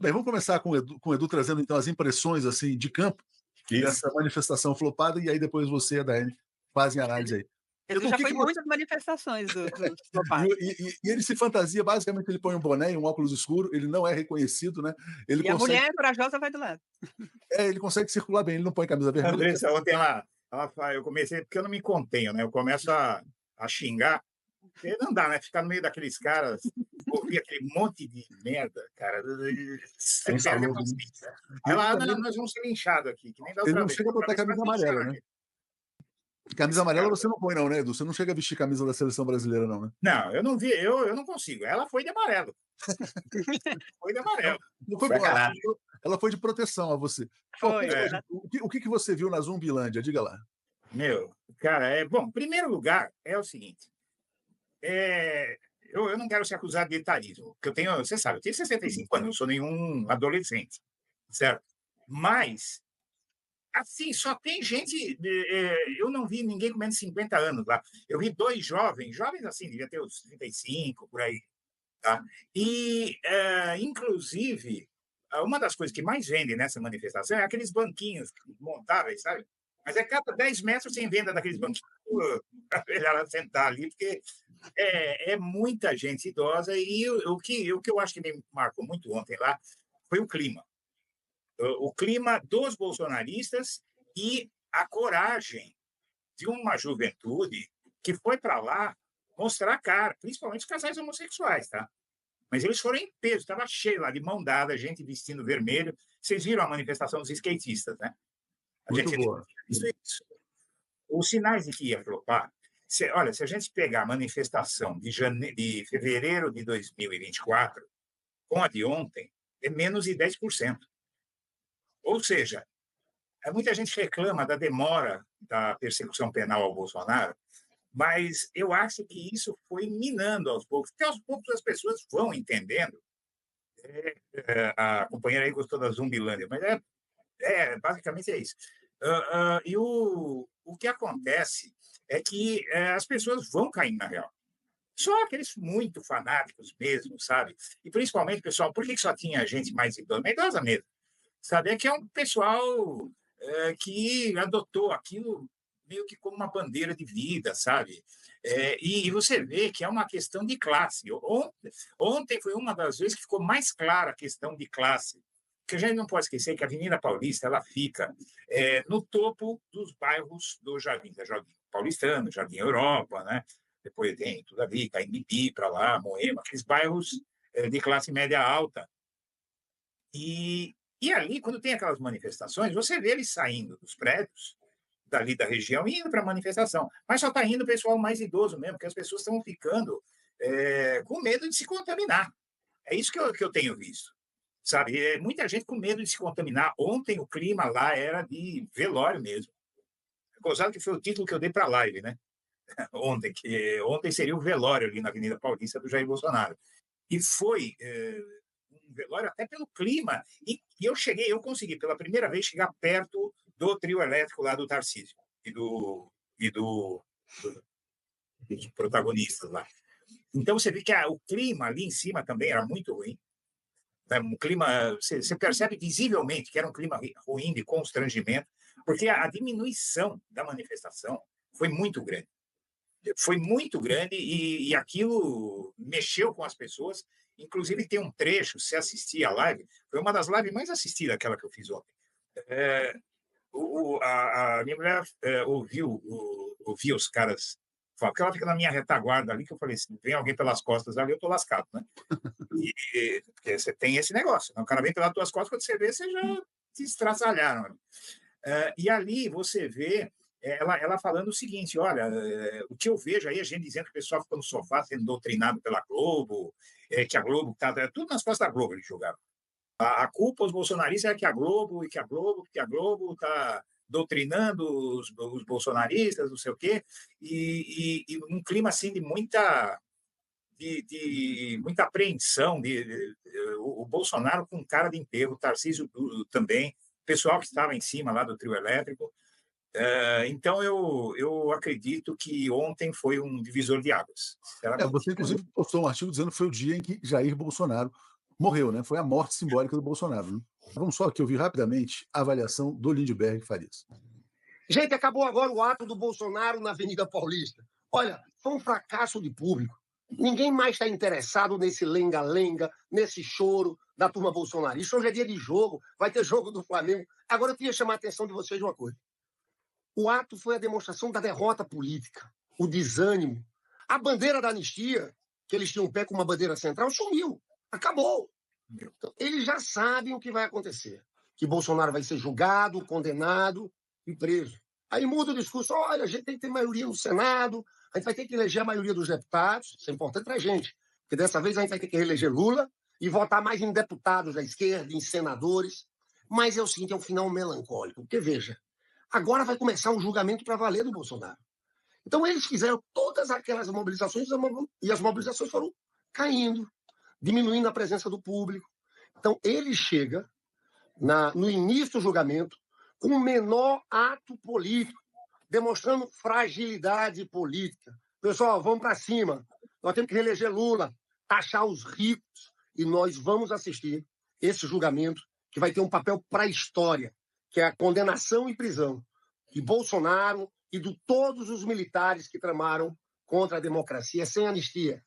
Bem, vamos começar com o Edu trazendo, então, as impressões, assim, de campo Isso. dessa manifestação flopada, e aí depois você e a Daiane fazem a análise aí. Edu Edu, o já que foi que em você muitas manifestações do e Flopado. o e ele se fantasia, basicamente, ele põe um boné e um óculos escuro, ele não é reconhecido, né, ele E a consegue mulher corajosa vai do lado. ele consegue circular bem, ele não põe camisa A vermelha, Andressa, ontem ela fala, eu comecei, porque eu não me contenho, né? Eu começo a xingar, porque não dá, né? Ficar no meio daqueles caras, ouvir aquele monte de merda, cara, é você perde a insalubre, né. paciência. E Aí ele ela, "Ah, também não, nós vamos ser linchados aqui, que nem da ele outra não vez. chega a Da outra botar vez camisa quase amarela, lincharam né. aqui. Camisa Esse amarela cara. você não põe não, né, Edu? Você não chega a vestir camisa da seleção brasileira não, né? Não, eu não vi, eu não consigo. Ela foi de amarelo. Foi de Ela amarelo. não foi Foi a boa, caráter. ela foi de proteção a você. Foi, Fofoca É. hoje, o que você viu na Zumbilândia? Diga lá. Meu, cara, bom, em primeiro lugar, é o seguinte. Eu não quero ser acusado de etarismo, porque você sabe, eu tenho 65 anos, não sou nenhum adolescente, certo? Mas, assim, só tem gente. Eu não vi ninguém com menos de 50 anos lá. Eu vi dois jovens assim, devia ter uns 35 por aí, tá? E, inclusive, uma das coisas que mais vende nessa manifestação é aqueles banquinhos montáveis, sabe? Mas é cada 10 metros sem venda daqueles banquinhos para a velhada sentar ali, porque é muita gente idosa. E o que eu acho que me marcou muito ontem lá foi o clima. O clima dos bolsonaristas e a coragem de uma juventude que foi para lá mostrar a cara, principalmente os casais homossexuais, tá? Mas eles foram em peso, estava cheio lá, de mão dada, gente vestindo vermelho. Vocês viram a manifestação dos skatistas, né? A Muito gente boa. isso. Os sinais de que ia flopar. Olha, se a gente pegar a manifestação de fevereiro de 2024 com a de ontem, é menos de 10%. Ou seja, muita gente reclama da demora da persecução penal ao Bolsonaro, mas eu acho que isso foi minando aos poucos, porque aos poucos as pessoas vão entendendo. A companheira aí gostou da Zumbilândia, mas basicamente é isso. E o que acontece é que as pessoas vão cair na real. Só aqueles muito fanáticos mesmo, sabe? E principalmente, pessoal, por que só tinha gente mais idosa? Mas idosa mesmo, sabe? É que é um pessoal que adotou aquilo meio que como uma bandeira de vida, sabe? E você vê que é uma questão de classe. Ontem foi uma das vezes que ficou mais clara a questão de classe, porque a gente não pode esquecer que a Avenida Paulista ela fica no topo dos bairros do Jardim Paulistano, Jardim Europa, né? Depois tem tudo ali, Caimbipi para lá, Moema, aqueles bairros de classe média alta. E ali, quando tem aquelas manifestações, você vê eles saindo dos prédios dali da região e indo para a manifestação. Mas só está indo o pessoal mais idoso mesmo, porque as pessoas estão ficando com medo de se contaminar. É isso que eu tenho visto. Sabe? Muita gente com medo de se contaminar. Ontem o clima lá era de velório mesmo. Gozado que foi o título que eu dei para a live, né? Ontem seria o velório ali na Avenida Paulista do Jair Bolsonaro. E foi um velório até pelo clima. E eu consegui pela primeira vez chegar perto do trio elétrico lá do Tarcísio dos protagonistas lá. Então você vê que o clima ali em cima também era muito ruim. Um clima, você percebe visivelmente que era um clima ruim de constrangimento, porque a diminuição da manifestação foi muito grande. Foi muito grande e aquilo mexeu com as pessoas. Inclusive, tem um trecho, se assistir a live, foi uma das lives mais assistidas, aquela que eu fiz ontem. A minha mulher ouviu os caras falar, porque ela fica na minha retaguarda ali, que eu falei, se vem alguém pelas costas ali, eu tô lascado, né? Porque você tem esse negócio, né? O cara vem pelas tuas costas, quando você vê, você já se estraçalharam. E ali você vê ela falando o seguinte: olha, o que eu vejo aí, a gente dizendo que o pessoal ficou no sofá sendo doutrinado pela Globo, que a Globo está. Tudo nas costas da Globo eles jogaram. A culpa aos bolsonaristas é que a Globo está doutrinando os bolsonaristas, não sei o quê, e um clima assim de muita apreensão, o Bolsonaro com cara de enterro, o Tarcísio também, o pessoal que estava em cima lá do trio elétrico. Então, eu acredito que ontem foi um divisor de águas, sinceramente. Você inclusive postou um artigo dizendo que foi o dia em que Jair Bolsonaro Morreu, né? Foi a morte simbólica do Bolsonaro. Né? Vamos só aqui ouvir rapidamente a avaliação do Lindbergh Farias. Gente, acabou agora o ato do Bolsonaro na Avenida Paulista. Olha, foi um fracasso de público. Ninguém mais está interessado nesse lenga-lenga, nesse choro da turma bolsonarista. Hoje é dia de jogo, vai ter jogo do Flamengo. Agora eu queria chamar a atenção de vocês de uma coisa. O ato foi a demonstração da derrota política, o desânimo. A bandeira da anistia, que eles tinham um pé com uma bandeira central, sumiu. Acabou. Então, eles já sabem o que vai acontecer. Que Bolsonaro vai ser julgado, condenado e preso. Aí muda o discurso. Olha, a gente tem que ter maioria no Senado, a gente vai ter que eleger a maioria dos deputados. Isso é importante para a gente. Porque dessa vez a gente vai ter que reeleger Lula e votar mais em deputados da esquerda, em senadores. Mas é o seguinte, é um final melancólico. Porque, veja, agora vai começar um julgamento para valer do Bolsonaro. Então, eles fizeram todas aquelas mobilizações e as mobilizações foram caindo, diminuindo a presença do público. Então, ele chega no início do julgamento com o menor ato político, demonstrando fragilidade política. Pessoal, vamos para cima. Nós temos que reeleger Lula, taxar os ricos, e nós vamos assistir esse julgamento que vai ter um papel para a história, que é a condenação e prisão de Bolsonaro e de todos os militares que tramaram contra a democracia sem anistia.